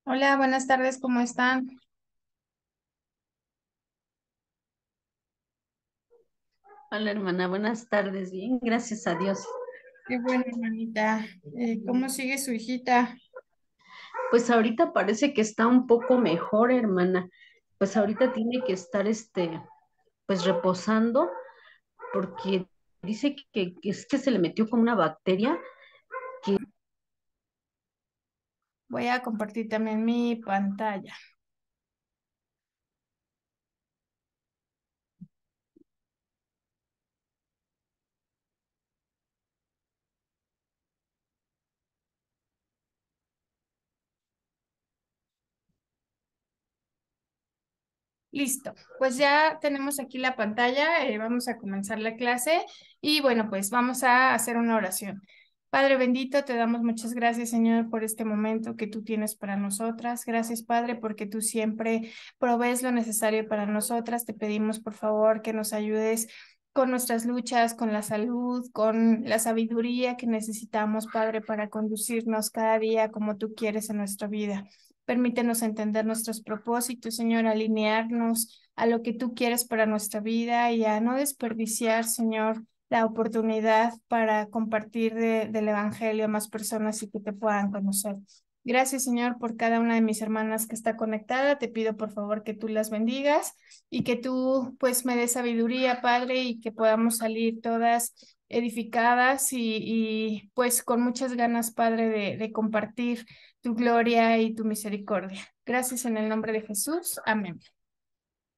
Hola, buenas tardes, ¿cómo están? Hola hermana, buenas tardes. Bien, gracias a Dios. Qué bueno, hermanita. ¿Cómo sigue su hijita? Pues ahorita parece que está un poco mejor, hermana. Pues ahorita tiene que estar pues reposando porque dice que es que se le metió como una bacteria. Voy a compartir también mi pantalla. Listo, pues ya tenemos aquí la pantalla, vamos a comenzar la clase y bueno, pues vamos a hacer una oración. Padre bendito, te damos muchas gracias, Señor, por este momento que tú tienes para nosotras. Gracias, Padre, porque tú siempre provees lo necesario para nosotras. Te pedimos, por favor, que nos ayudes con nuestras luchas, con la salud, con la sabiduría que necesitamos, Padre, para conducirnos cada día como tú quieres en nuestra vida. Permítenos entender nuestros propósitos, Señor, alinearnos a lo que tú quieres para nuestra vida y a no desperdiciar, Señor, la oportunidad para compartir del Evangelio a más personas y que te puedan conocer. Gracias, Señor, por cada una de mis hermanas que está conectada. Te pido, por favor, que tú las bendigas y que tú, pues, me des sabiduría, Padre, y que podamos salir todas edificadas pues, con muchas ganas, Padre, de compartir tu gloria y tu misericordia. Gracias en el nombre de Jesús. Amén.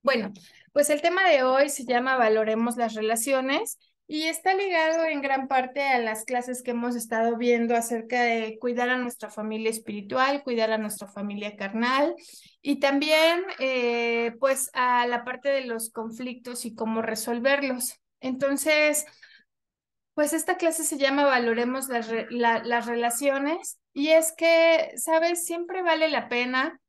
Bueno, pues el tema de hoy se llama Valoremos las relaciones y está ligado en gran parte a las clases que hemos estado viendo acerca de cuidar a nuestra familia espiritual, cuidar a nuestra familia carnal y también pues a la parte de los conflictos y cómo resolverlos. Entonces, pues esta clase se llama Valoremos las relaciones y es que, sabes, siempre vale la pena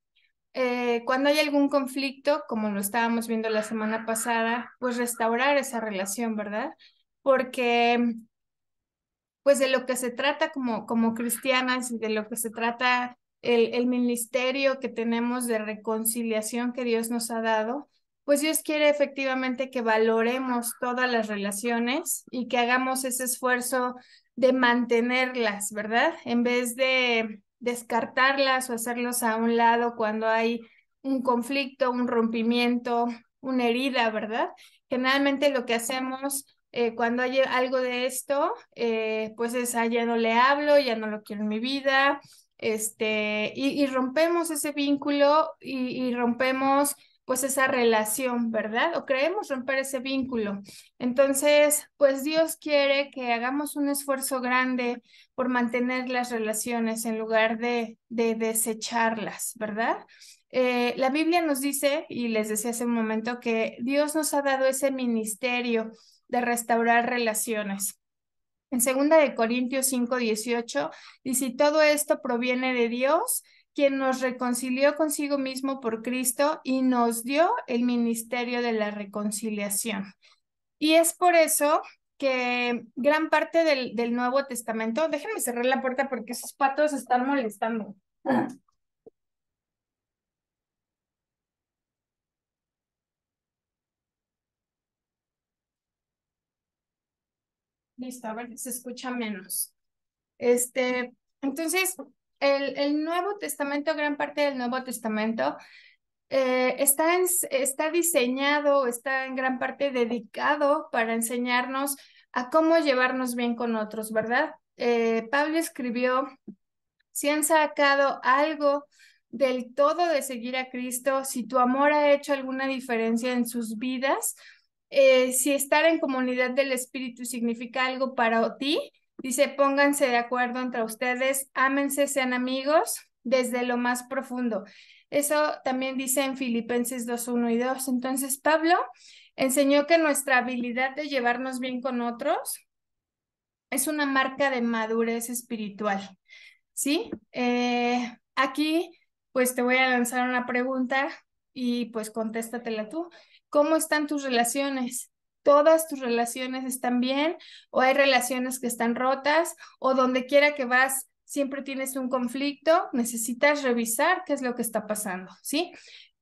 cuando hay algún conflicto, como lo estábamos viendo la semana pasada, pues restaurar esa relación, ¿verdad? Porque pues de lo que se trata como cristianas y de lo que se trata el ministerio que tenemos de reconciliación que Dios nos ha dado, pues Dios quiere efectivamente que valoremos todas las relaciones y que hagamos ese esfuerzo de mantenerlas, ¿verdad? En vez de descartarlas o hacerlos a un lado cuando hay un conflicto, un rompimiento, una herida, ¿verdad? Generalmente lo que hacemos cuando hay algo de esto, pues es, ah, ya no le hablo, ya no lo quiero en mi vida, y rompemos ese vínculo y rompemos pues esa relación, ¿verdad? O creemos romper ese vínculo. Entonces, pues Dios quiere que hagamos un esfuerzo grande por mantener las relaciones en lugar de desecharlas, ¿verdad? La Biblia nos dice, y les decía hace un momento, que Dios nos ha dado ese ministerio de restaurar relaciones. En segunda de Corintios 5:18 dice, y todo esto proviene de Dios, quien nos reconcilió consigo mismo por Cristo y nos dio el ministerio de la reconciliación. Y es por eso que gran parte del Nuevo Testamento, déjenme cerrar la puerta porque esos patos están molestando. Listo, a ver, se escucha menos. Entonces, el Nuevo Testamento, gran parte del Nuevo Testamento, está diseñado, está en gran parte dedicado para enseñarnos a cómo llevarnos bien con otros, ¿verdad? Pablo escribió, si han sacado algo del todo de seguir a Cristo, si tu amor ha hecho alguna diferencia en sus vidas, si estar en comunidad del Espíritu significa algo para ti, dice, pónganse de acuerdo entre ustedes, ámense, sean amigos desde lo más profundo. Eso también dice en Filipenses 2:1 y 2. Entonces, Pablo enseñó que nuestra habilidad de llevarnos bien con otros es una marca de madurez espiritual. ¿Sí? Aquí, pues te voy a lanzar una pregunta y pues contéstatela tú. ¿Cómo están tus relaciones? ¿Todas tus relaciones están bien? ¿O hay relaciones que están rotas? ¿O donde quiera que vas, siempre tienes un conflicto, necesitas revisar qué es lo que está pasando, ¿sí?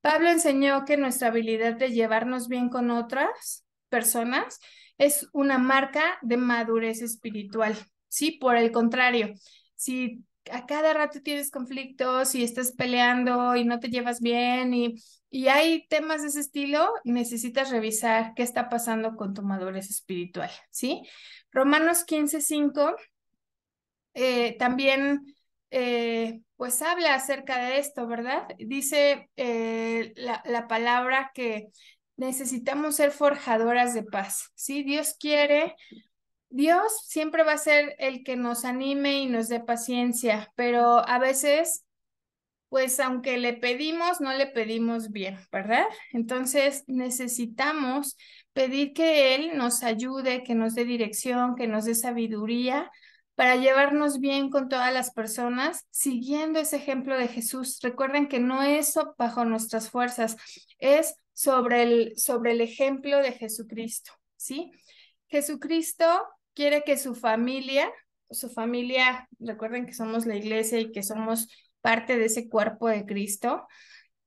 Pablo enseñó que nuestra habilidad de llevarnos bien con otras personas es una marca de madurez espiritual, ¿sí? Por el contrario, si a cada rato tienes conflictos y estás peleando y no te llevas bien y hay temas de ese estilo, necesitas revisar qué está pasando con tu madurez espiritual, ¿sí? Romanos 15:5 también pues habla acerca de esto, ¿verdad? Dice la palabra que necesitamos ser forjadoras de paz, ¿sí? Dios siempre va a ser el que nos anime y nos dé paciencia, pero a veces pues aunque le pedimos, no le pedimos bien, ¿verdad? Entonces necesitamos pedir que Él nos ayude, que nos dé dirección, que nos dé sabiduría para llevarnos bien con todas las personas, siguiendo ese ejemplo de Jesús. Recuerden que no es bajo nuestras fuerzas, es sobre el ejemplo de Jesucristo, ¿sí? Jesucristo quiere que su familia, recuerden que somos la iglesia y que somos parte de ese cuerpo de Cristo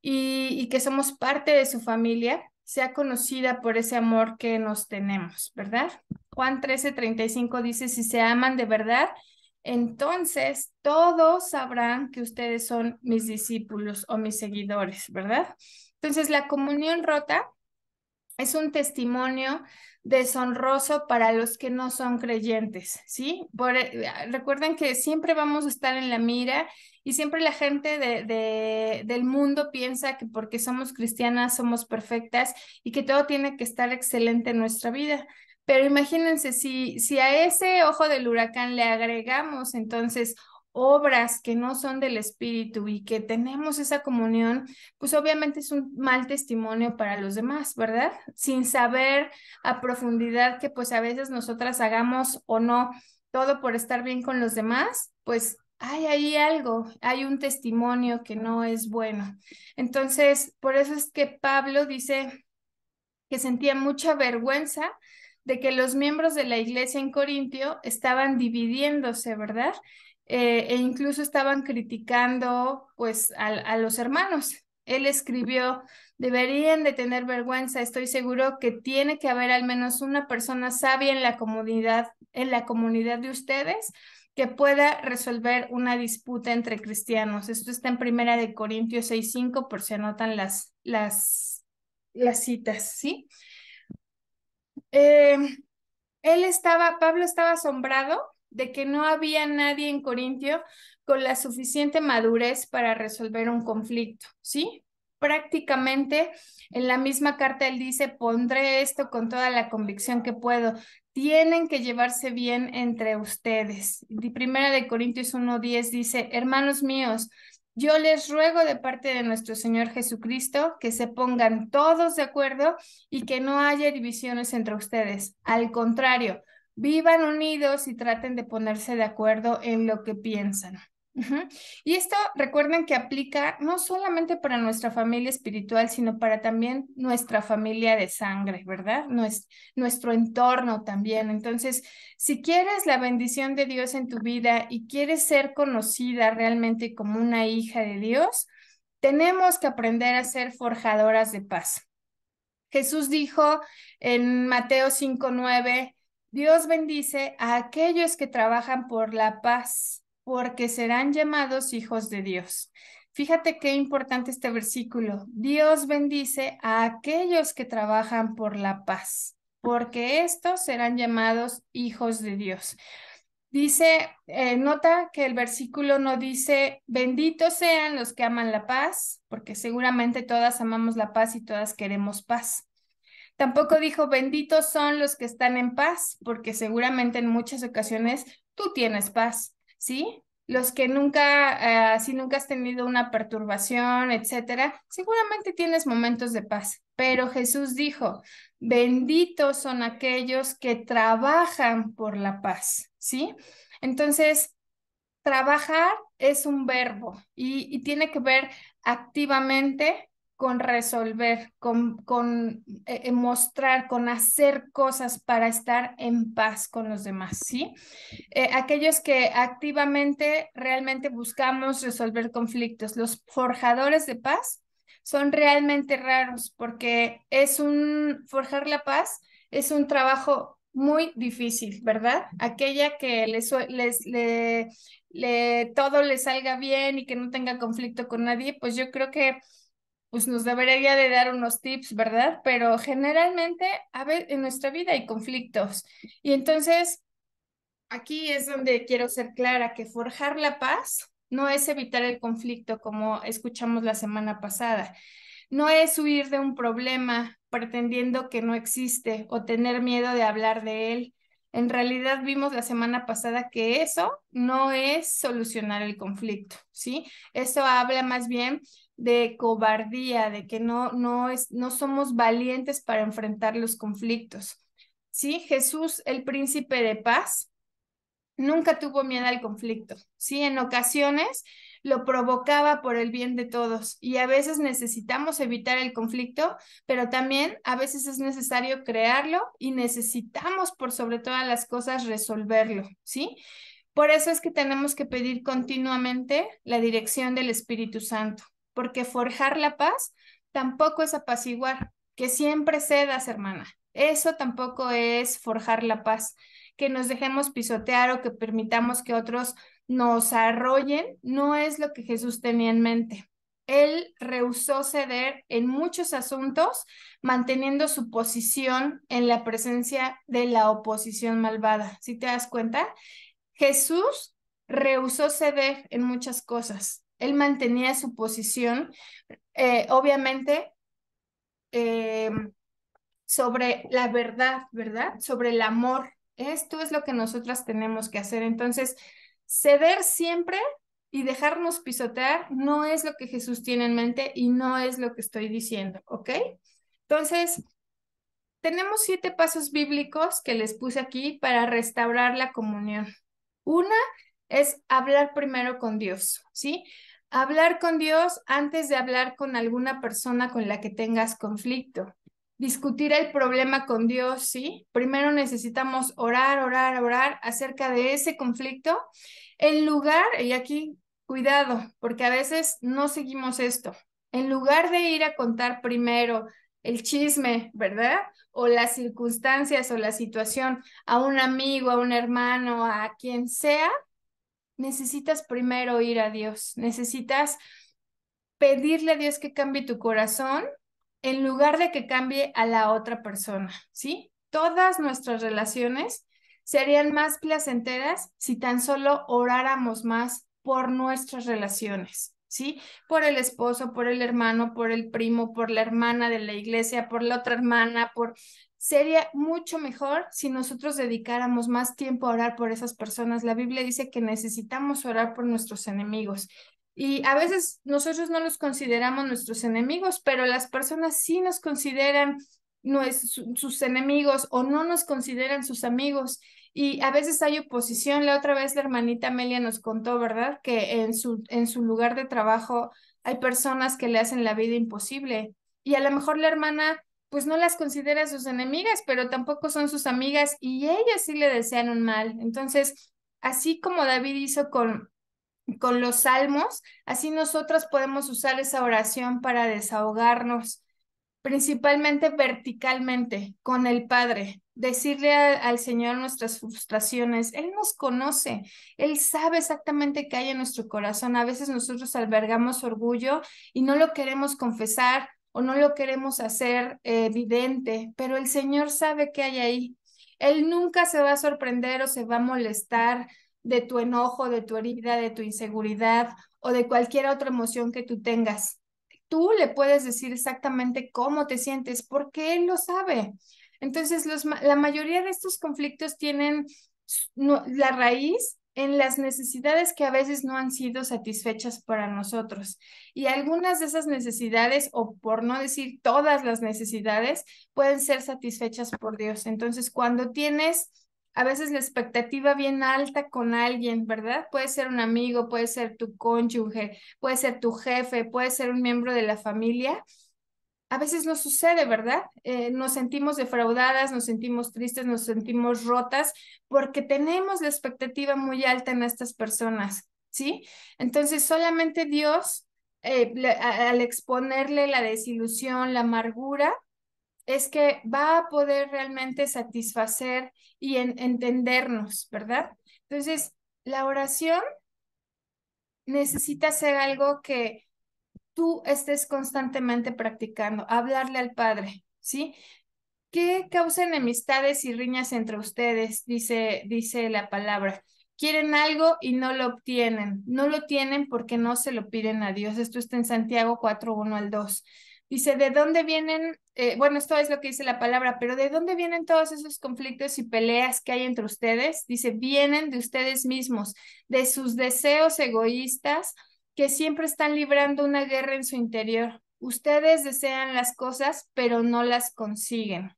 y que somos parte de su familia, sea conocida por ese amor que nos tenemos, ¿verdad? Juan 13:35 dice, si se aman de verdad, entonces todos sabrán que ustedes son mis discípulos o mis seguidores, ¿verdad? Entonces la comunión rota es un testimonio deshonroso para los que no son creyentes, ¿sí? Recuerden que siempre vamos a estar en la mira y siempre la gente del mundo piensa que porque somos cristianas somos perfectas y que todo tiene que estar excelente en nuestra vida. Pero imagínense, si a ese ojo del huracán le agregamos entonces obras que no son del espíritu y que tenemos esa comunión, pues obviamente es un mal testimonio para los demás, ¿verdad? Sin saber a profundidad que pues a veces nosotras hagamos o no todo por estar bien con los demás, pues hay ahí algo, hay un testimonio que no es bueno. Entonces, por eso es que Pablo dice que sentía mucha vergüenza de que los miembros de la iglesia en Corintio estaban dividiéndose, ¿verdad? E incluso estaban criticando pues a los hermanos. Él escribió, deberían de tener vergüenza, estoy seguro que tiene que haber al menos una persona sabia en la comunidad de ustedes que pueda resolver una disputa entre cristianos. Esto está en Primera de Corintios 6:5 por si anotan las citas, ¿sí? Eh, Pablo estaba asombrado de que no había nadie en Corintio con la suficiente madurez para resolver un conflicto, ¿sí? Prácticamente en la misma carta él dice, pondré esto con toda la convicción que puedo. Tienen que llevarse bien entre ustedes. Primera de Corintios 1:10 dice, hermanos míos, yo les ruego de parte de nuestro Señor Jesucristo que se pongan todos de acuerdo y que no haya divisiones entre ustedes. Al contrario, vivan unidos y traten de ponerse de acuerdo en lo que piensan. Ujú. Y esto recuerden que aplica no solamente para nuestra familia espiritual, sino para también nuestra familia de sangre, ¿verdad? Nuestro entorno también. Entonces, si quieres la bendición de Dios en tu vida y quieres ser conocida realmente como una hija de Dios, tenemos que aprender a ser forjadoras de paz. Jesús dijo en Mateo 5:9, Dios bendice a aquellos que trabajan por la paz, porque serán llamados hijos de Dios. Fíjate qué importante este versículo. Dios bendice a aquellos que trabajan por la paz, porque estos serán llamados hijos de Dios. Dice, nota que el versículo no dice, benditos sean los que aman la paz, porque seguramente todas amamos la paz y todas queremos paz. Tampoco dijo, benditos son los que están en paz, porque seguramente en muchas ocasiones tú tienes paz, ¿sí? Los que nunca, si nunca has tenido una perturbación, etcétera, seguramente tienes momentos de paz. Pero Jesús dijo, benditos son aquellos que trabajan por la paz, ¿sí? Entonces, trabajar es un verbo y tiene que ver activamente con resolver, con mostrar, con hacer cosas para estar en paz con los demás, ¿sí? Aquellos que activamente realmente buscamos resolver conflictos, los forjadores de paz son realmente raros porque forjar la paz es un trabajo muy difícil, ¿verdad? Aquella que todo le salga bien y que no tenga conflicto con nadie, pues yo creo que pues nos debería de dar unos tips, ¿verdad? Pero generalmente, a ver, en nuestra vida hay conflictos y entonces aquí es donde quiero ser clara que forjar la paz no es evitar el conflicto como escuchamos la semana pasada. No es huir de un problema pretendiendo que no existe o tener miedo de hablar de él. En realidad vimos la semana pasada que eso no es solucionar el conflicto, ¿sí? Eso habla más bien de cobardía, de que no somos valientes para enfrentar los conflictos. ¿Sí? Jesús, el príncipe de paz, nunca tuvo miedo al conflicto, ¿sí? En ocasiones lo provocaba por el bien de todos y a veces necesitamos evitar el conflicto, pero también a veces es necesario crearlo y necesitamos por sobre todas las cosas resolverlo, ¿sí? Por eso es que tenemos que pedir continuamente la dirección del Espíritu Santo, porque forjar la paz tampoco es apaciguar, que siempre cedas, hermana. Eso tampoco es forjar la paz, que nos dejemos pisotear o que permitamos que otros nos arrollen, no es lo que Jesús tenía en mente. Él rehusó ceder en muchos asuntos, manteniendo su posición en la presencia de la oposición malvada. ¿Sí te das cuenta? Jesús rehusó ceder en muchas cosas. Él mantenía su posición, obviamente, eh, sobre la verdad, ¿verdad? Sobre el amor. Esto es lo que nosotras tenemos que hacer. Entonces, ceder siempre y dejarnos pisotear no es lo que Jesús tiene en mente y no es lo que estoy diciendo, ¿ok? Entonces, tenemos 7 pasos bíblicos que les puse aquí para restaurar la comunión. Una es hablar primero con Dios, ¿sí? Hablar con Dios antes de hablar con alguna persona con la que tengas conflicto. Discutir el problema con Dios, ¿sí? Primero necesitamos orar acerca de ese conflicto en lugar, y aquí cuidado, porque a veces no seguimos esto. En lugar de ir a contar primero el chisme, ¿verdad? O las circunstancias o la situación a un amigo, a un hermano, a quien sea, necesitas primero ir a Dios, necesitas pedirle a Dios que cambie tu corazón en lugar de que cambie a la otra persona, ¿sí? Todas nuestras relaciones serían más placenteras si tan solo oráramos más por nuestras relaciones, ¿sí? Por el esposo, por el hermano, por el primo, por la hermana de la iglesia, por la otra hermana, por... Sería mucho mejor si nosotros dedicáramos más tiempo a orar por esas personas. La Biblia dice que necesitamos orar por nuestros enemigos. Y a veces nosotros no los consideramos nuestros enemigos, pero las personas sí nos consideran sus enemigos o no nos consideran sus amigos. Y a veces hay oposición. La otra vez la hermanita Amelia nos contó, ¿verdad? Que en su lugar de trabajo hay personas que le hacen la vida imposible. Y a lo mejor la hermana pues no las considera sus enemigas, pero tampoco son sus amigas y ellas sí le desean un mal. Entonces, así como David hizo con los salmos, así nosotros podemos usar esa oración para desahogarnos, principalmente verticalmente con el Padre. Decirle al Señor nuestras frustraciones. Él nos conoce, Él sabe exactamente qué hay en nuestro corazón. A veces nosotros albergamos orgullo y no lo queremos confesar o no lo queremos hacer evidente, pero el Señor sabe qué hay ahí. Él nunca se va a sorprender o se va a molestar de tu enojo, de tu herida, de tu inseguridad o de cualquier otra emoción que tú tengas. Tú le puedes decir exactamente cómo te sientes porque él lo sabe. Entonces, la mayoría de estos conflictos tienen la raíz en las necesidades que a veces no han sido satisfechas para nosotros. Y algunas de esas necesidades, o por no decir todas las necesidades, pueden ser satisfechas por Dios. Entonces, cuando tienes a veces la expectativa bien alta con alguien, ¿verdad? Puede ser un amigo, puede ser tu cónyuge, puede ser tu jefe, puede ser un miembro de la familia. a veces no sucede, ¿verdad? Nos sentimos defraudadas, nos sentimos tristes, nos sentimos rotas porque tenemos la expectativa muy alta en estas personas, ¿sí? Entonces solamente Dios, al exponerle la desilusión, la amargura, es que va a poder realmente satisfacer y entendernos, ¿verdad? Entonces, la oración necesita ser algo que tú estés constantemente practicando, hablarle al Padre, ¿sí? ¿Qué causa enemistades y riñas entre ustedes? Dice la palabra. Quieren algo y no lo obtienen. No lo tienen porque no se lo piden a Dios. Esto está en Santiago 4:1 al 2. Dice, ¿de dónde vienen? Bueno, esto es lo que dice la palabra, pero ¿de dónde vienen todos esos conflictos y peleas que hay entre ustedes? Dice, vienen de ustedes mismos, de sus deseos egoístas que siempre están librando una guerra en su interior. Ustedes desean las cosas, pero no las consiguen.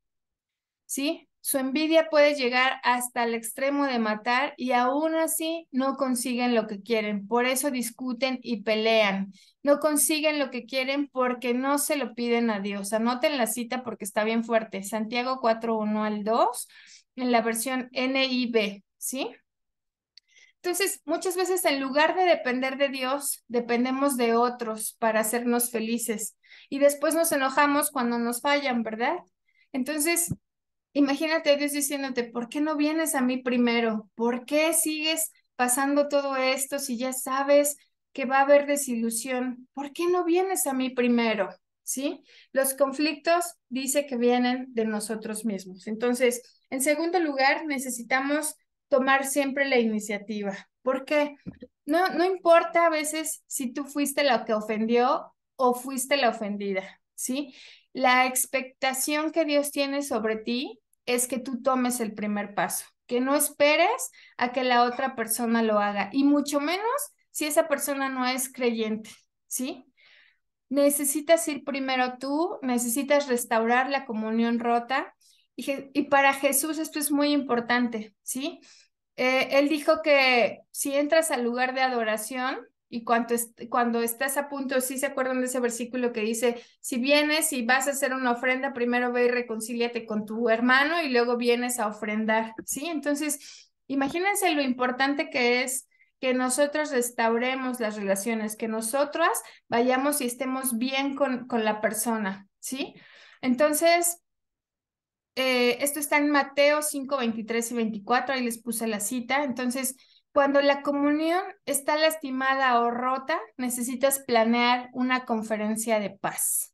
¿Sí? Su envidia puede llegar hasta el extremo de matar y aún así no consiguen lo que quieren. Por eso discuten y pelean. No consiguen lo que quieren porque no se lo piden a Dios. Anoten la cita porque está bien fuerte. Santiago 4:1 al 2 en la versión NIV, ¿sí? Entonces, muchas veces en lugar de depender de Dios, dependemos de otros para hacernos felices y después nos enojamos cuando nos fallan, ¿verdad? Entonces, imagínate a Dios diciéndote, ¿por qué no vienes a mí primero? ¿Por qué sigues pasando todo esto si ya sabes que va a haber desilusión? ¿Por qué no vienes a mí primero? ¿Sí? Los conflictos dice que vienen de nosotros mismos. Entonces, en segundo lugar, necesitamos tomar siempre la iniciativa. ¿Por qué? No importa a veces si tú fuiste la que ofendió o fuiste la ofendida, ¿sí? La expectación que Dios tiene sobre ti es que tú tomes el primer paso, que no esperes a que la otra persona lo haga, y mucho menos si esa persona no es creyente, ¿sí? Necesitas ir primero tú, necesitas restaurar la comunión rota, y para Jesús esto es muy importante, ¿sí? Él dijo que si entras al lugar de adoración y cuando estás a punto, ¿sí se acuerdan de ese versículo que dice, si vienes y vas a hacer una ofrenda, primero ve y reconcíliate con tu hermano y luego vienes a ofrendar, ¿sí? Entonces, imagínense lo importante que es que nosotros restauremos las relaciones, que nosotras vayamos y estemos bien con la persona, ¿sí? Entonces, esto está en Mateo 5:23 y 24, ahí les puse la cita. Entonces, cuando la comunión está lastimada o rota, necesitas planear una conferencia de paz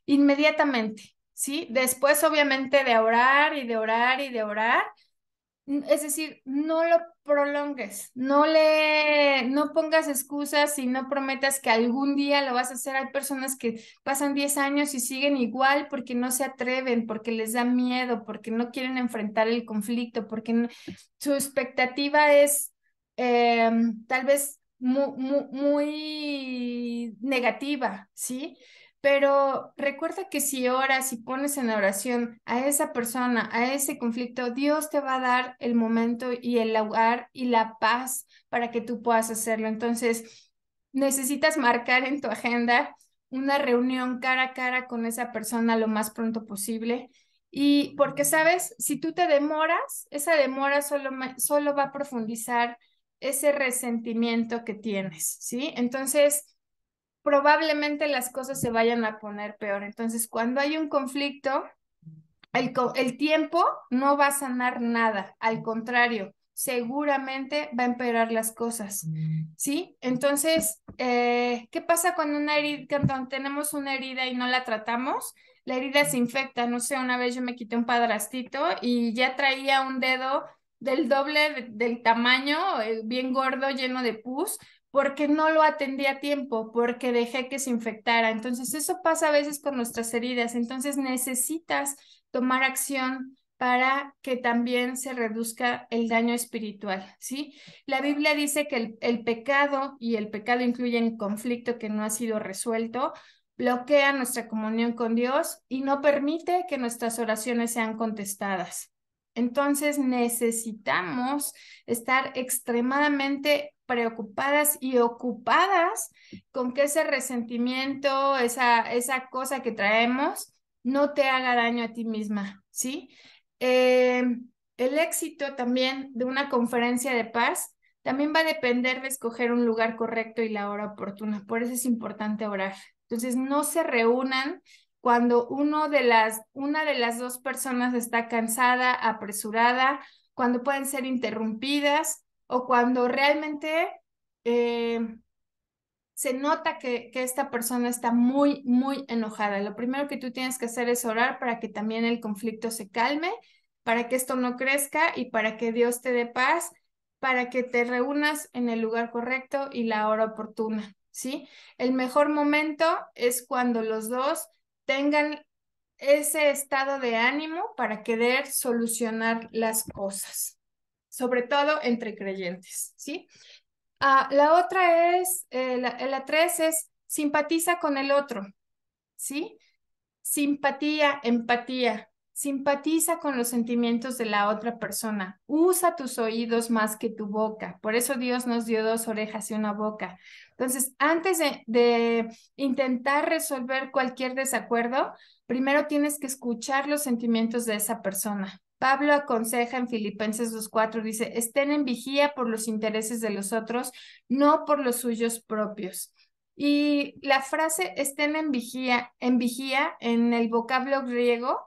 inmediatamente, ¿sí? Después, obviamente, de orar y de orar y de orar, es decir, no lo prolongues, no pongas excusas y no prometas que algún día lo vas a hacer. Hay personas que pasan 10 años y siguen igual porque no se atreven, porque les da miedo, porque no quieren enfrentar el conflicto, porque su expectativa es eh, tal vez muy negativa, ¿sí? Pero recuerda que si oras y pones en oración a esa persona, a ese conflicto, Dios te va a dar el momento y el lugar y la paz para que tú puedas hacerlo. Entonces, necesitas marcar en tu agenda una reunión cara a cara con esa persona lo más pronto posible. Y porque, sabes, si tú te demoras, esa demora solo va a profundizar ese resentimiento que tienes, ¿sí? Entonces probablemente las cosas se vayan a poner peor. Entonces, cuando hay un conflicto, el tiempo no va a sanar nada, al contrario, seguramente va a empeorar las cosas, ¿sí? Entonces, ¿qué pasa cuando cuando tenemos una herida y no la tratamos? La herida se infecta. No sé, una vez yo me quité un padrastito y ya traía un dedo del doble del tamaño, bien gordo, lleno de pus, porque no lo atendí a tiempo, porque dejé que se infectara. Entonces, eso pasa a veces con nuestras heridas. Entonces, necesitas tomar acción para que también se reduzca el daño espiritual, ¿sí? La Biblia dice que el pecado, y el pecado incluye un conflicto que no ha sido resuelto, bloquea nuestra comunión con Dios y no permite que nuestras oraciones sean contestadas. Entonces necesitamos estar extremadamente preocupadas y ocupadas con que ese resentimiento, esa cosa que traemos, no te haga daño a ti misma, ¿sí? Eh, el éxito también de una conferencia de paz también va a depender de escoger un lugar correcto y la hora oportuna. Por eso es importante orar. Entonces, no se reúnan cuando una de las dos personas está cansada, apresurada, cuando pueden ser interrumpidas o cuando realmente eh, se nota que esta persona está muy, muy enojada. Lo primero que tú tienes que hacer es orar para que también el conflicto se calme, para que esto no crezca y para que Dios te dé paz, para que te reúnas en el lugar correcto y la hora oportuna, ¿sí? El mejor momento es cuando los dos tengan ese estado de ánimo para querer solucionar las cosas, sobre todo entre creyentes, ¿sí? La otra es, la tres es simpatiza con el otro, ¿sí? Simpatía, empatía. Simpatiza con los sentimientos de la otra persona. Usa tus oídos más que tu boca. Por eso Dios nos dio dos orejas y una boca. Entonces, antes de intentar resolver cualquier desacuerdo, primero tienes que escuchar los sentimientos de esa persona. Pablo aconseja en Filipenses 2:4, dice, estén en vigía por los intereses de los otros, no por los suyos propios. Y la frase estén en vigía en el vocablo griego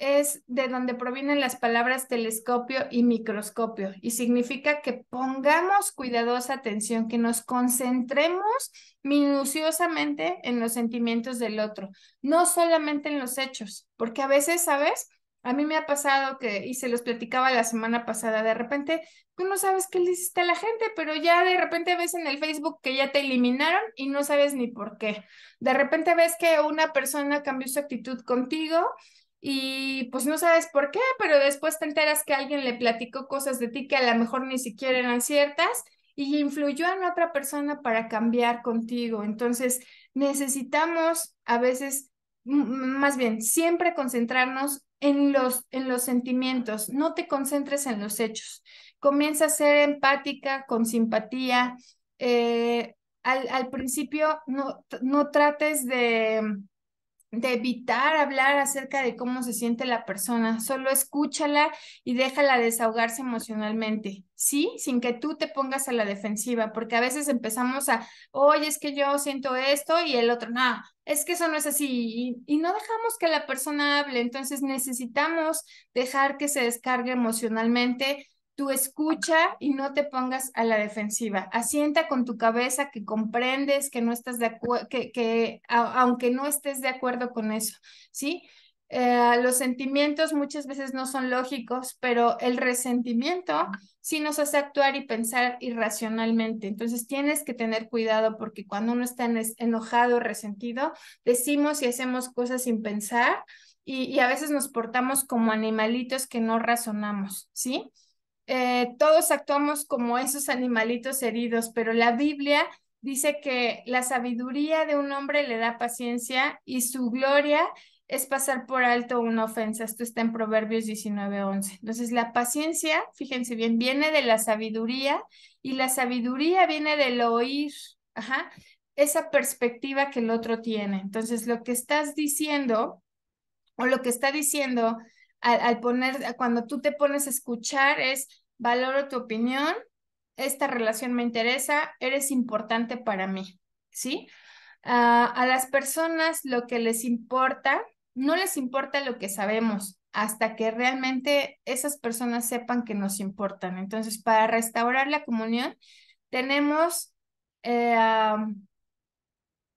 es de donde provienen las palabras telescopio y microscopio y significa que pongamos cuidadosa atención, que nos concentremos minuciosamente en los sentimientos del otro, no solamente en los hechos, porque a veces, ¿sabes? A mí me ha pasado que, y se los platicaba la semana pasada, de repente tú no sabes qué le hiciste a la gente, pero ya de repente ves en el Facebook que ya te eliminaron y no sabes ni por qué. De repente ves que una persona cambió su actitud contigo y pues no sabes por qué, pero después te enteras que alguien le platicó cosas de ti que a lo mejor ni siquiera eran ciertas y influyó en otra persona para cambiar contigo. Entonces, necesitamos a veces, más bien, siempre concentrarnos en los sentimientos, no te concentres en los hechos. Comienza a ser empática, con simpatía. Al principio no trates de evitar hablar acerca de cómo se siente la persona, solo escúchala y déjala desahogarse emocionalmente, ¿sí? Sin que tú te pongas a la defensiva, porque a veces empezamos oye, es que yo siento esto y el otro, no, es que eso no es así y no dejamos que la persona hable, entonces necesitamos dejar que se descargue emocionalmente. Tú escucha y no te pongas a la defensiva. Asienta con tu cabeza que comprendes, que no estás de acuerdo, aunque no estés de acuerdo con eso, ¿sí? Los sentimientos muchas veces no son lógicos, pero el resentimiento sí nos hace actuar y pensar irracionalmente. Entonces tienes que tener cuidado porque cuando uno está enojado o resentido, decimos y hacemos cosas sin pensar y a veces nos portamos como animalitos que no razonamos, ¿sí? Todos actuamos como esos animalitos heridos, pero la Biblia dice que la sabiduría de un hombre le da paciencia y su gloria es pasar por alto una ofensa. Esto está en Proverbios 19:11. Entonces, la paciencia, fíjense bien, viene de la sabiduría y la sabiduría viene del oír, ajá, esa perspectiva que el otro tiene. Entonces, lo que estás diciendo o lo que está diciendo cuando tú te pones a escuchar es, valoro tu opinión, esta relación me interesa, eres importante para mí, ¿sí? A las personas lo que les importa, no les importa lo que sabemos, hasta que realmente esas personas sepan que nos importan. Entonces, para restaurar la comunión, tenemos eh,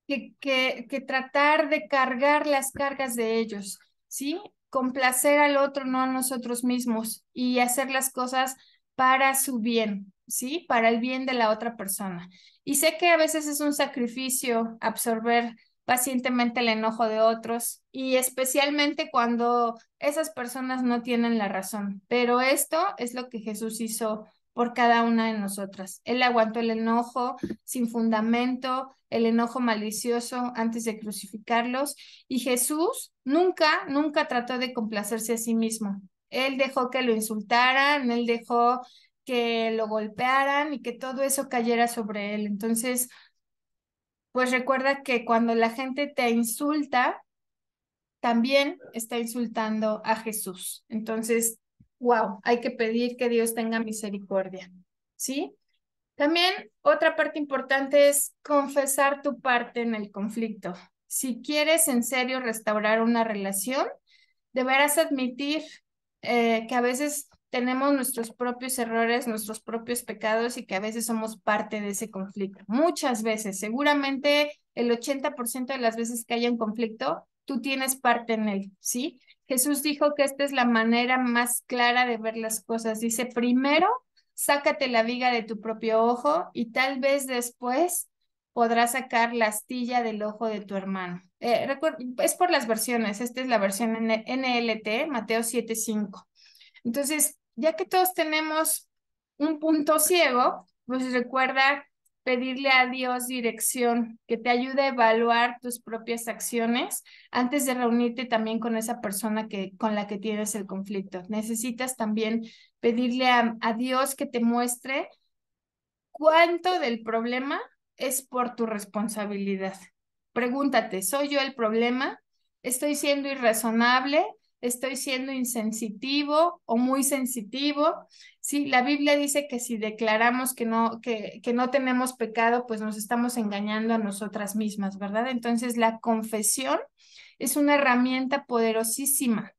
que tratar de cargar las cargas de ellos, ¿sí? Complacer al otro, no a nosotros mismos, y hacer las cosas para su bien, ¿sí? Para el bien de la otra persona. Y sé que a veces es un sacrificio absorber pacientemente el enojo de otros y especialmente cuando esas personas no tienen la razón. Pero esto es lo que Jesús hizo por cada una de nosotras. Él aguantó el enojo sin fundamento, el enojo malicioso antes de crucificarlos. Y Jesús nunca trató de complacerse a sí mismo. Él dejó que lo insultaran, él dejó que lo golpearan y que todo eso cayera sobre él. Entonces, pues recuerda que cuando la gente te insulta, también está insultando a Jesús. Entonces, wow, hay que pedir que Dios tenga misericordia, ¿sí? También otra parte importante es confesar tu parte en el conflicto. Si quieres en serio restaurar una relación, deberás admitir que a veces tenemos nuestros propios errores, nuestros propios pecados y que a veces somos parte de ese conflicto. Muchas veces, seguramente el 80% de las veces que haya un conflicto, tú tienes parte en él, ¿sí? Jesús dijo que esta es la manera más clara de ver las cosas. Dice, primero, sácate la viga de tu propio ojo y tal vez después podrás sacar la astilla del ojo de tu hermano. Es por las versiones, esta es la versión NLT, Mateo 7:5. Entonces, ya que todos tenemos un punto ciego, pues recuerda pedirle a Dios dirección, que te ayude a evaluar tus propias acciones antes de reunirte también con esa persona con la que tienes el conflicto. Necesitas también pedirle a Dios que te muestre ¿cuánto del problema es por tu responsabilidad? Pregúntate, ¿soy yo el problema? ¿Estoy siendo irrazonable? ¿Estoy siendo insensitivo o muy sensitivo? Sí, la Biblia dice que si declaramos que no tenemos pecado, pues nos estamos engañando a nosotras mismas, ¿verdad? Entonces la confesión es una herramienta poderosísima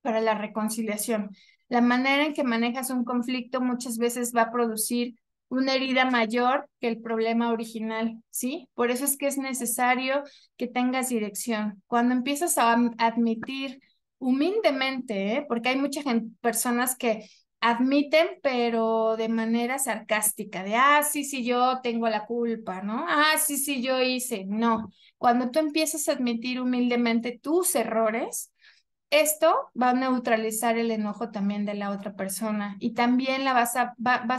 para la reconciliación. La manera en que manejas un conflicto muchas veces va a producir una herida mayor que el problema original, ¿sí? Por eso es que es necesario que tengas dirección. Cuando empiezas a admitir humildemente, ¿eh? Porque hay muchas personas que admiten, pero de manera sarcástica, de, sí, sí, yo tengo la culpa, ¿no? Sí, sí, yo hice. No, cuando tú empiezas a admitir humildemente tus errores, esto va a neutralizar el enojo también de la otra persona y también vas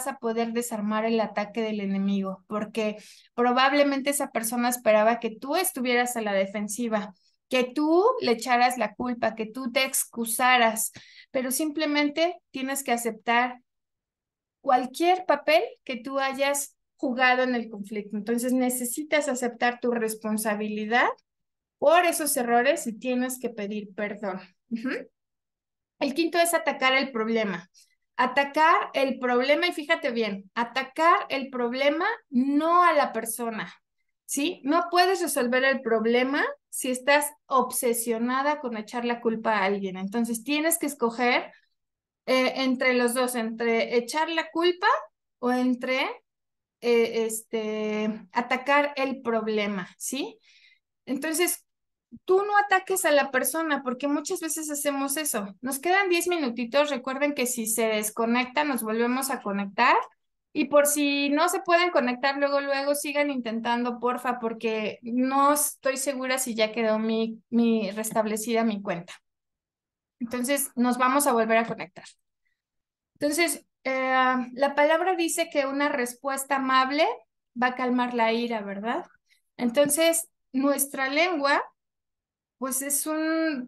a poder desarmar el ataque del enemigo, porque probablemente esa persona esperaba que tú estuvieras a la defensiva, que tú le echaras la culpa, que tú te excusaras, pero simplemente tienes que aceptar cualquier papel que tú hayas jugado en el conflicto. Entonces necesitas aceptar tu responsabilidad por esos errores y tienes que pedir perdón. Ujú. El quinto es atacar el problema. Atacar el problema, y fíjate bien, atacar el problema, no a la persona, ¿sí? No puedes resolver el problema si estás obsesionada con echar la culpa a alguien. Entonces tienes que escoger entre los dos, entre echar la culpa o entre atacar el problema, ¿sí? Entonces, tú no ataques a la persona, porque muchas veces hacemos eso. Nos quedan 10 minutitos. Recuerden que si se desconecta, nos volvemos a conectar. Y por si no se pueden conectar luego, sigan intentando, porfa, porque no estoy segura si ya quedó mi restablecida mi cuenta. Entonces, nos vamos a volver a conectar. Entonces, la palabra dice que una respuesta amable va a calmar la ira, ¿verdad? Entonces, nuestra lengua pues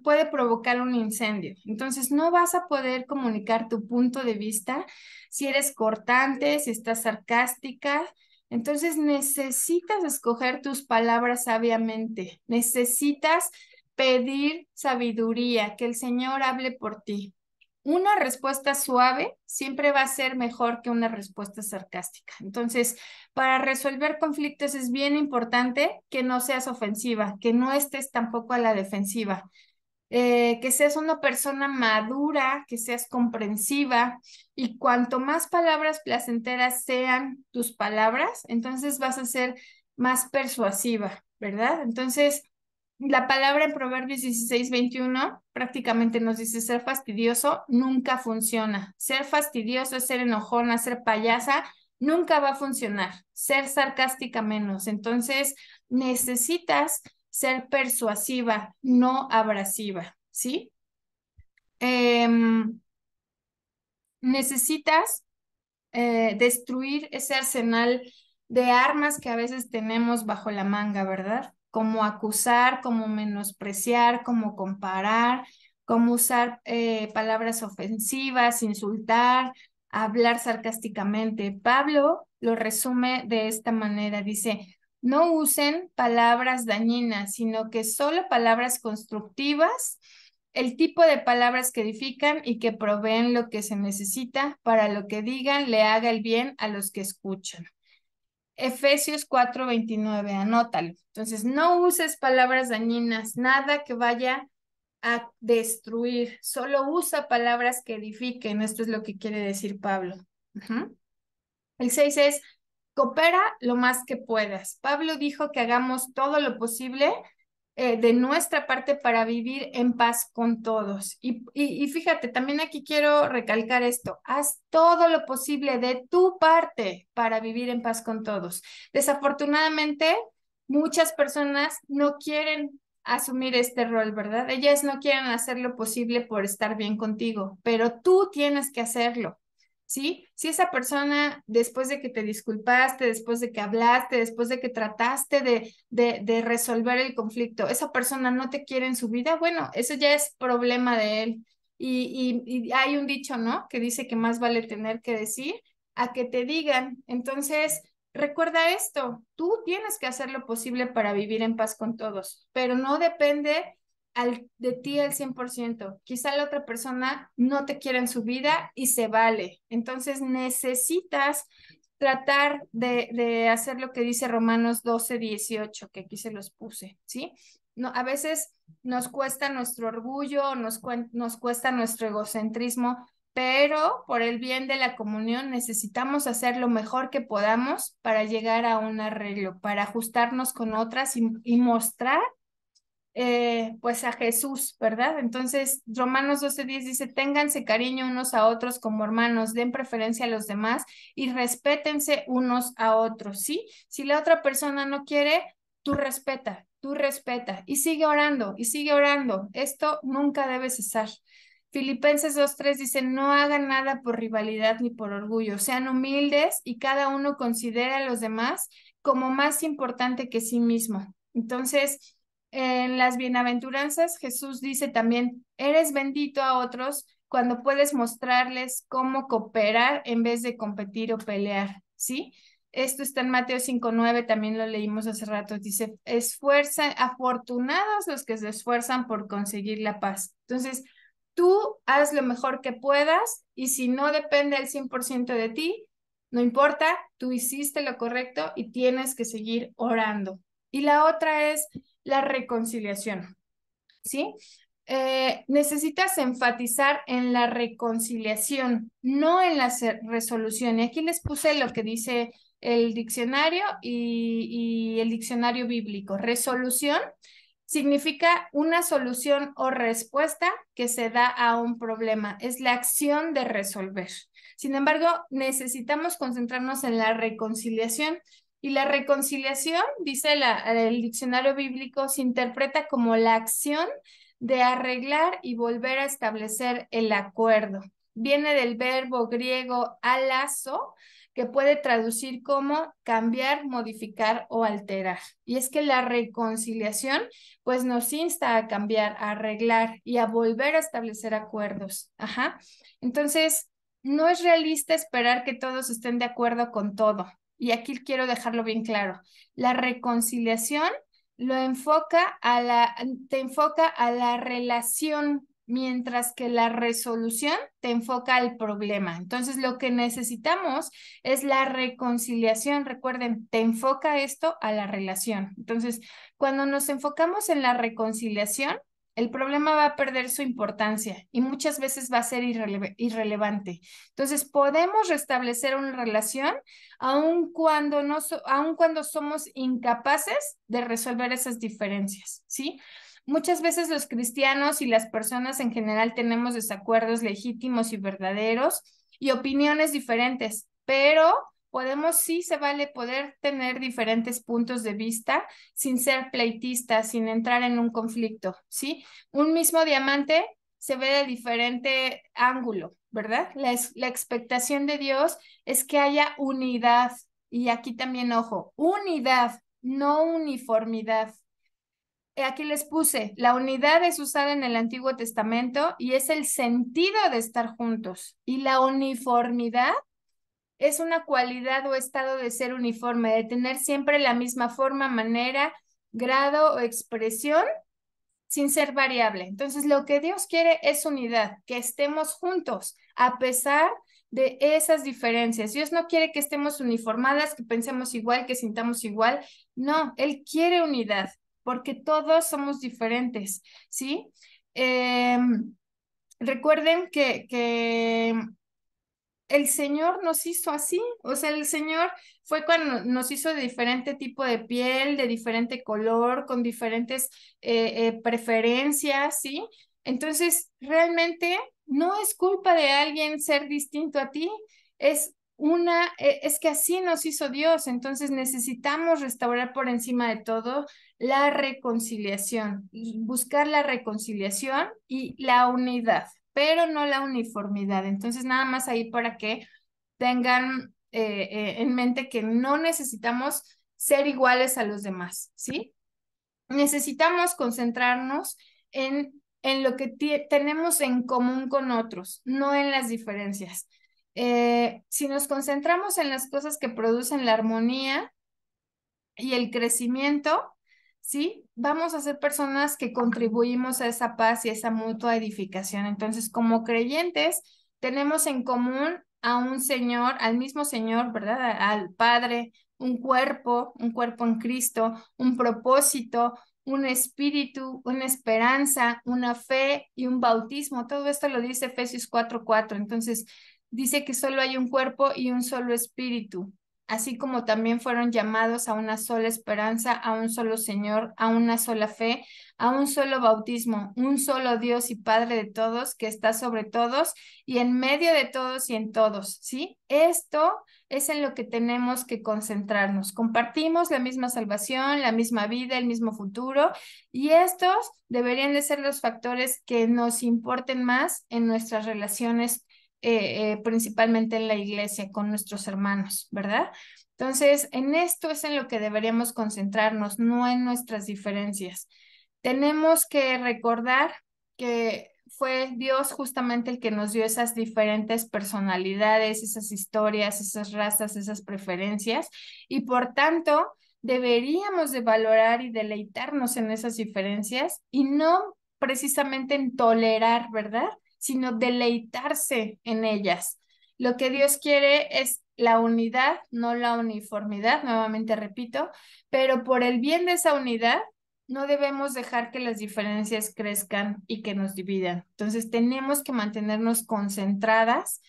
puede provocar un incendio. Entonces no vas a poder comunicar tu punto de vista si eres cortante, si estás sarcástica. Entonces necesitas escoger tus palabras sabiamente. Necesitas pedir sabiduría, que el Señor hable por ti. Una respuesta suave siempre va a ser mejor que una respuesta sarcástica. Entonces, para resolver conflictos es bien importante que no seas ofensiva, que no estés tampoco a la defensiva, que seas una persona madura, que seas comprensiva y cuanto más palabras placenteras sean tus palabras, entonces vas a ser más persuasiva, ¿verdad? Entonces, la palabra en Proverbios 16:21 prácticamente nos dice ser fastidioso nunca funciona. Ser fastidioso, ser enojona, ser payasa, nunca va a funcionar. Ser sarcástica menos. Entonces, necesitas ser persuasiva, no abrasiva, ¿sí? Necesitas destruir ese arsenal de armas que a veces tenemos bajo la manga, ¿verdad? Como acusar, como menospreciar, como comparar, como usar palabras ofensivas, insultar, hablar sarcásticamente. Pablo lo resume de esta manera, dice, no usen palabras dañinas, sino que solo palabras constructivas, el tipo de palabras que edifican y que proveen lo que se necesita para lo que digan le haga el bien a los que escuchan. Efesios 4:29, anótalo. Entonces, no uses palabras dañinas, nada que vaya a destruir, solo usa palabras que edifiquen. Esto es lo que quiere decir Pablo. Ujú. El 6 es, coopera lo más que puedas. Pablo dijo que hagamos todo lo posible de nuestra parte para vivir en paz con todos. Y fíjate, también aquí quiero recalcar esto, haz todo lo posible de tu parte para vivir en paz con todos. Desafortunadamente, muchas personas no quieren asumir este rol, ¿verdad? Ellas no quieren hacer lo posible por estar bien contigo, pero tú tienes que hacerlo. ¿Sí? Si esa persona, después de que te disculpaste, después de que hablaste, después de que trataste de resolver el conflicto, esa persona no te quiere en su vida, bueno, eso ya es problema de él. Y hay un dicho, ¿no? Que dice que más vale tener que decir a que te digan. Entonces, recuerda esto, tú tienes que hacer lo posible para vivir en paz con todos, pero no depende de ti al 100%. Quizá la otra persona no te quiere en su vida y se vale. Entonces necesitas tratar de hacer lo que dice Romanos 12:18, que aquí se los puse, ¿sí? No, a veces nos cuesta nuestro orgullo, nos cuesta nuestro egocentrismo, pero por el bien de la comunión necesitamos hacer lo mejor que podamos para llegar a un arreglo, para ajustarnos con otras y mostrar pues a Jesús, ¿verdad? Entonces, Romanos 12:10 dice, ténganse cariño unos a otros como hermanos, den preferencia a los demás y respétense unos a otros, ¿sí? Si la otra persona no quiere, tú respeta y sigue orando y sigue orando. Esto nunca debe cesar. Filipenses 2:3 dice, no hagan nada por rivalidad ni por orgullo, sean humildes y cada uno considere a los demás como más importante que sí mismo. Entonces, en las bienaventuranzas, Jesús dice también, eres bendito a otros cuando puedes mostrarles cómo cooperar en vez de competir o pelear, ¿sí? Esto está en Mateo 5:9, también lo leímos hace rato, dice, afortunados los que se esfuerzan por conseguir la paz. Entonces, tú haz lo mejor que puedas y si no depende al 100% de ti, no importa, tú hiciste lo correcto y tienes que seguir orando. Y la otra es la reconciliación, ¿sí? Necesitas enfatizar en la reconciliación, no en la resolución. Y aquí les puse lo que dice el diccionario y el diccionario bíblico. Resolución significa una solución o respuesta que se da a un problema. Es la acción de resolver. Sin embargo, necesitamos concentrarnos en la reconciliación. Y la reconciliación, dice el diccionario bíblico, se interpreta como la acción de arreglar y volver a establecer el acuerdo. Viene del verbo griego alazo, que puede traducir como cambiar, modificar o alterar. Y es que la reconciliación pues nos insta a cambiar, a arreglar y a volver a establecer acuerdos. Ajá. Entonces, no es realista esperar que todos estén de acuerdo con todo. Y aquí quiero dejarlo bien claro. La reconciliación te enfoca a la relación, mientras que la resolución te enfoca al problema. Entonces, lo que necesitamos es la reconciliación. Recuerden, te enfoca esto a la relación. Entonces, cuando nos enfocamos en la reconciliación, el problema va a perder su importancia y muchas veces va a ser irrelevante. Entonces, podemos restablecer una relación aun cuando somos incapaces de resolver esas diferencias, ¿sí? Muchas veces los cristianos y las personas en general tenemos desacuerdos legítimos y verdaderos y opiniones diferentes, pero sí se vale poder tener diferentes puntos de vista sin ser pleitistas, sin entrar en un conflicto, ¿sí? Un mismo diamante se ve de diferente ángulo, ¿verdad? La expectación de Dios es que haya unidad. Y aquí también, ojo, unidad, no uniformidad. aquí les puse, la unidad es usada en el Antiguo Testamento y es el sentido de estar juntos. Y la uniformidad es una cualidad o estado de ser uniforme, de tener siempre la misma forma, manera, grado o expresión sin ser variable. Entonces, lo que Dios quiere es unidad, que estemos juntos a pesar de esas diferencias. Dios no quiere que estemos uniformadas, que pensemos igual, que sintamos igual. No, Él quiere unidad, porque todos somos diferentes, ¿sí? Eh, recuerden que el Señor nos hizo así, o sea, el Señor fue cuando nos hizo de diferente tipo de piel, de diferente color, con diferentes preferencias, ¿sí? Entonces, realmente no es culpa de alguien ser distinto a ti, es que así nos hizo Dios, entonces necesitamos restaurar por encima de todo la reconciliación, y buscar la reconciliación y la unidad, pero no la uniformidad. Entonces, nada más ahí para que tengan en mente que no necesitamos ser iguales a los demás, ¿sí? Necesitamos concentrarnos en lo que tenemos en común con otros, no en las diferencias. Si nos concentramos en las cosas que producen la armonía y el crecimiento, ¿sí? Vamos a ser personas que contribuimos a esa paz y a esa mutua edificación. Entonces, como creyentes, tenemos en común a un Señor, al mismo Señor, ¿verdad? Al Padre, un cuerpo en Cristo, un propósito, un espíritu, una esperanza, una fe y un bautismo. Todo esto lo dice Efesios 4:4. Entonces, dice que solo hay un cuerpo y un solo espíritu, así como también fueron llamados a una sola esperanza, a un solo Señor, a una sola fe, a un solo bautismo, un solo Dios y Padre de todos, que está sobre todos y en medio de todos y en todos, ¿sí? Esto es en lo que tenemos que concentrarnos. Compartimos la misma salvación, la misma vida, el mismo futuro, y estos deberían de ser los factores que nos importen más en nuestras relaciones, principalmente en la iglesia, con nuestros hermanos, ¿verdad? Entonces, en esto es en lo que deberíamos concentrarnos, no en nuestras diferencias. Tenemos que recordar que fue Dios justamente el que nos dio esas diferentes personalidades, esas historias, esas razas, esas preferencias, y por tanto deberíamos de valorar y deleitarnos en esas diferencias y no precisamente en tolerar, ¿verdad? Sino deleitarse en ellas. Lo que Dios quiere es la unidad, no la uniformidad, nuevamente repito, pero por el bien de esa unidad no debemos dejar que las diferencias crezcan y que nos dividan. Entonces tenemos que mantenernos concentradas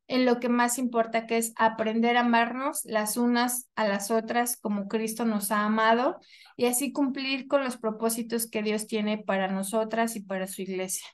en lo que más importa, que es aprender a amarnos las unas a las otras como Cristo nos ha amado y así cumplir con los propósitos que Dios tiene para nosotras y para su iglesia.